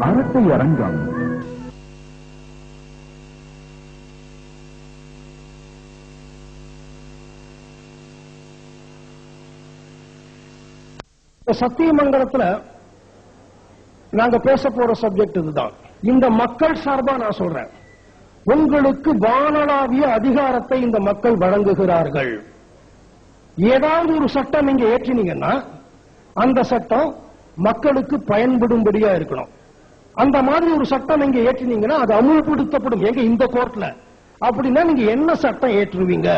அரட்டை அரங்கம். சத்தியமங்கலத்துல நாங்க பேச போற சப்ஜெக்ட் இதுதான். இந்த மக்கள் சார்பா நான் சொல்றேன், உங்களுக்கு வானளாவிய அதிகாரத்தை இந்த மக்கள் வழங்குகிறார்கள். ஏதாவது ஒரு சட்டம் நீங்க ஏற்றினீங்கன்னா அந்த சட்டம் மக்களுக்கு பயன்படும்படியா இருக்கணும். அந்த மாதிரி ஒரு சட்டம் நீங்க ஏற்றினீங்கன்னா அது அமுல்படுத்தப்படும். எங்க இந்த கோர்ட்ல அப்படின்னா நீங்க என்ன சட்டம் ஏற்றுவீங்க?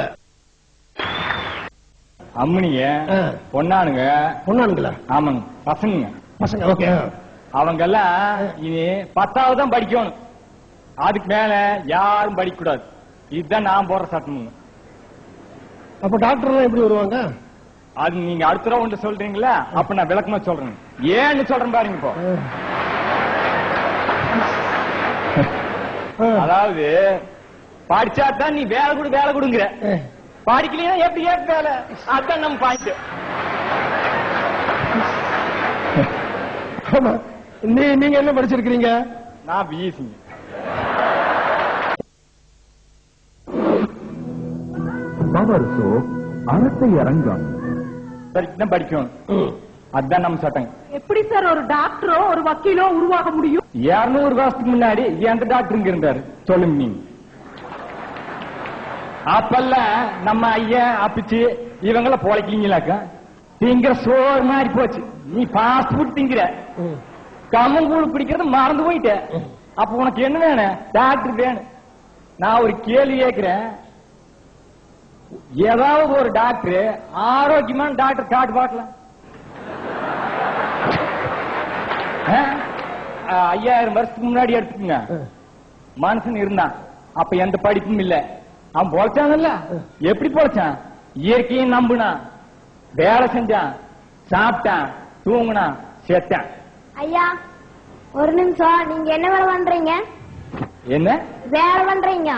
அம்மனிங்க பொண்ணானுங்க. பொண்ணானுங்களா? ஆமாங்க, பசங்க. பசங்க, ஓகே. அவங்க எல்லாம் இனி 10வது தான் படிக்கணும், அதுக்கு மேல யாரும் படிக்க கூடாது. இதுதான் நான் போற சட்டமுங்க. அப்ப டாக்டர் எல்லாம் எப்படி வருவாங்க? அது நீங்க அடுத்த ரவுண்ட் சொல்றீங்களா, அப்ப நான் விளக்கமா சொல்றேன். ஏன்னு சொல்றேன் பாருங்க. இப்போ அதாவது படிச்சாதான் நீ வேலை கொடுங்கிற, படிக்கலையா எப்படி ஏற்ற வேலை? அதுதான் நம்ம பாயிண்ட். நீங்க என்ன படிச்சிருக்கீங்க? நான் பிஎஸ்சிங்க. அரட்டை அரங்கம். தான் படிக்கணும், அதுதான் நம்ம சட்டம். எப்படி சார் ஒரு டாக்டரோ ஒரு வக்கீலோ உருவாக முடியும்? 200 வருஷத்துக்கு முன்னாடி எந்த டாக்டருங்க இருந்தாரு சொல்லுங்க நீங்க? அப்பெல்லாம் நம்ம ஐயா அப்பிச்சு இவங்கள பொழைக்கீங்களாக்கா திங்கிற சோறு மாதிரி போச்சு. நீ பாஸ்ட் ஃபுட் திங்கிற, கம்மங்கூழ் பிடிக்கிறது மறந்து போயிட்ட. அப்ப உனக்கு என்ன வேணும்? டாக்டர் வேணும். நான் ஒரு கேள்வி கேட்கிறேன், ஏதாவது ஒரு டாக்டர் ஆரோக்கியமான டாக்டர் காட்டு பார்க்கலாம். 5000 வருஷத்துக்கு முன்னாடி எடுத்துக்கங்க, மனுஷன் இருந்தான். அப்ப எந்த படிப்பும் இல்ல, அவன் பொழைச்சாங்கல்ல. எப்படி பொழைச்சான்? இயற்கையை நம்புனான், வேலை செஞ்சான், சாப்பிட்டான், தூங்குனான், செத்தான். ஐயா ஒரு நிமிஷம், நீங்க என்ன வேலை பண்றீங்க? என்ன வேலை பண்றீங்க?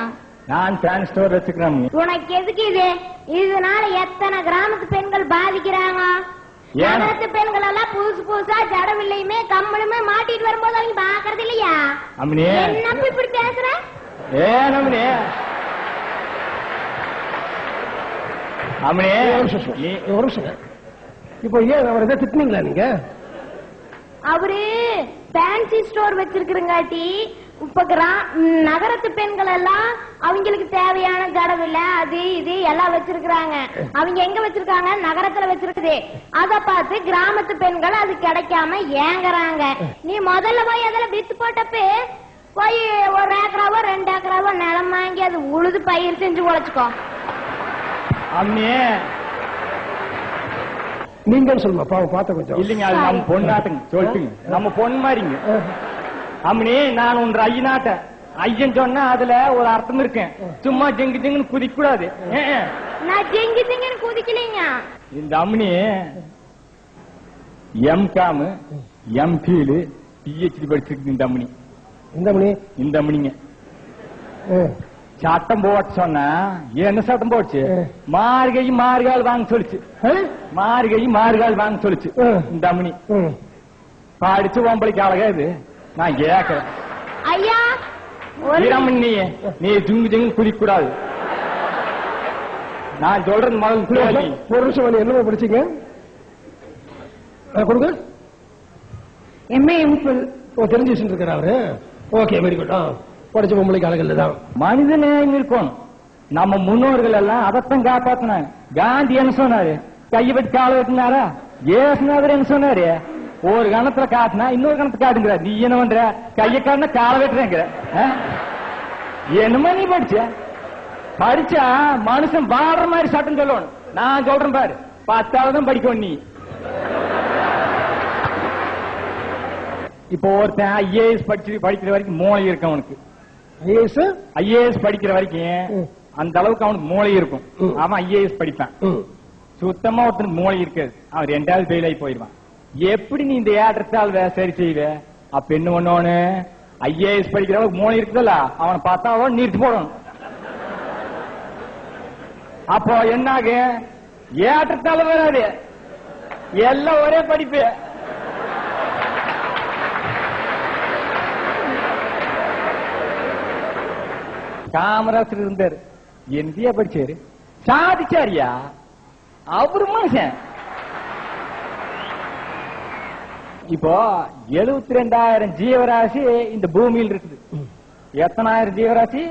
நான் ஃபேன் ஸ்டோர் வச்சுக்கிறேன். உனக்கு எதுக்கு இது? இதனால எத்தனை கிராமத்து பெண்கள் பாதிக்கிறாங்க. கிராமத்து பெண்கள் எல்லாம் புதுசா ஜடவில்லையுமே கம்மலுமே மாட்டிட்டு வரும்போது அவங்க பாக்குறது இல்லையா? என்ன இப்படி பேசுற? இப்போ ஏன் அவர் எதை திட்டினீங்களா நீங்க? அவரு ஃபேன்சி ஸ்டோர் வச்சிருக்கிறங்காட்டி இப்ப நகரத்து பெண்கள் எல்லாம் அவங்களுக்கு தேவையான ஜடவில்லை அது இது எல்லாம் வச்சிருக்கிறாங்க. அவங்க எங்க வச்சிருக்காங்க? நகரத்துல வச்சிருக்குது. அத பார்த்து கிராமத்து பெண்கள் அது கிடைக்காம ஏங்குறாங்க. நீ முதல்ல போய் அதில் வித்து போட்டப்ப போய் 1 ஏக்கராவோ 2 ஏக்கராவோ நிலம் வாங்கி அது உழுது பயிர் செஞ்சு உழைச்சுக்கோ. நீங்க சொல்லுங்க, பாவம் பார்த்த கொஞ்சம் இல்லைங்க. அது நம்ம பொண்ணாட்டுங்க சொல்லிட்டுங்க, நம்ம பொண்ணு மாதிரிங்க. அம்மனி நான் ஒன்று ஐயனாட்ட ஐயன் சொன்னா அதுல ஒரு அர்த்தம் இருக்கேன். சும்மா ஜெங்கு ஜெங்குன்னு குதிக்க கூடாது. நான் ஜெங்கு ஜெங்குன்னு குதிக்கலீங்க. இந்த அம்மனி எம்காம் எம்பிஎல் பிஹெச்டி படிச்சிருக்கு. இந்த அம்மனி இந்த அம்மனிங்க சட்டம் போட்டு சொன்னா என்ன சட்டம் போச்சு? மார்கால் வாங்க சொல்லிச்சு. மார்கால் வாங்க சொல்லிச்சு இந்த அம்மனி. படிச்சு ஒம்பளைக்கு அழகா இது. நான் கேக்குறேன் ஐயா, நீ ஜுங்கு ஜுங்கு குதிக்க கூடாது. நான் சொல்றது முதல்ல ஒரு நிமிஷம். என்ன படிச்சீங்க? கொடுங்க. MA MPhil. தெரிஞ்சு வச்சுருக்காரு அவரு. Okay, very good. படிச்ச பொம்பளைக்கு அழகல்ல தான். மனித நேயம் இருக்கணும். நம்ம முன்னோர்கள் எல்லாம் அதைத்தான் காப்பாத்தினாங்க. காந்தி என்ன சொன்னாரு? கையை வெட்டி காலை வெட்டினாரா? ஏசுநாதர் என்ன சொன்னாரு? ஒரு கணத்துல காட்டினா இன்னொரு கணத்துல காட்டுங்கிற. நீ என்ன பண்ற? கையை காட்டினா காலை வெட்டுறேங்கிற. என்னமா நீ படிச்சா மனுஷன் வாடுற மாதிரி சட்டம் சொல்லணும். நான் சொல்றேன் பாரு, 10வது தான் படிக்கணும் நீ. இப்போ ஒருத்தன் ஐஏஎஸ் படிக்கிற வரைக்கும் மூளை இருக்கு அவனுக்கு. ஐஏஎஸ் படிக்கிற வரைக்கும் அந்த அளவுக்கு அவனுக்கு மூளை இருக்கும். அவன் ஐஏஎஸ் படிப்பான். சுத்தமா ஒருத்தனுக்கு மூளை இருக்காது. அவன் 2வது ஃபெயில் ஆகி போயிடுவான். எப்படி நீ இந்த ஏற்றத்தால் சரி செய்வ? அப்ப என்ன பண்ணோன்னு, ஐஏஎஸ் படிக்கிறவங்க மூளை இருக்குதுல்ல, அவனை பார்த்தா நிறுத்தி போடணும். அப்போ என்னாக ஏற்றத்தால வராது, எல்லாம் ஒரே படிப்பு. காமராசர் இருந்தாரு, எந்தியா படிச்சாரு, சாதிச்சாரியா, அவரு மனுஷன். இப்போ 72,000 ஜீவராசி இந்த பூமியில் இருக்குது. எத்தனாயிரம் ஜீவராசி?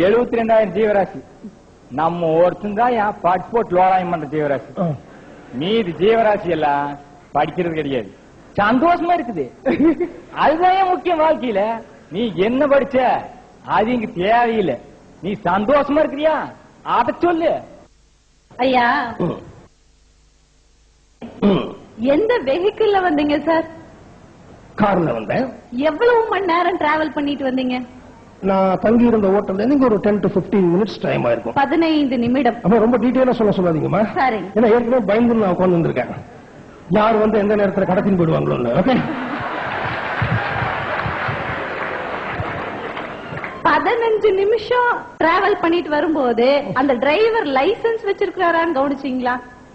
72,000 ஜீவராசி. நம்ம ஒருத்தன் தான் பாஸ்போர்ட் லோராயம் பண்ற ஜீவராசி. மீதி ஜீவராசி எல்லாம் படிக்கிறது கிடையாது, சந்தோஷமா இருக்குது. அதுதான் முக்கியம் வாழ்க்கையில. நீ என்ன படிச்ச அது இங்க தேவையில்லை, நீ சந்தோஷமா இருக்கிறியா அத சொல்லு. ஐயா, எந்த வெஹிக்கிள்ல வந்தீங்க சார்? கார்ல வந்தேன். எவ்வளவு மணி நேரம் டிராவல் பண்ணிட்டு வந்தீங்க? நான் தங்கி இருந்த ஹோட்டல்ல இருந்து ஒரு 10 to 15 minutes டைம் ஆயிருக்கும். 15 நிமிடம். அப்ப ரொம்ப டீடைலா சொல்லாதீங்கம்மா. சரி. ஏன்னா ஏற்கனவே பயந்து நான் உட்கார்ந்து வந்திருக்கேன், யார் வந்து எந்த நேரத்துல கடத்தின்னு போயிடுவாங்களோன்னு. ஓகே, 15 நிமிஷம் டிராவல் பண்ணிட்டு வரும்போது அந்த டிரைவர் லைசென்ஸ் வச்சிருக்காரான்னு கவனிச்சீங்களா?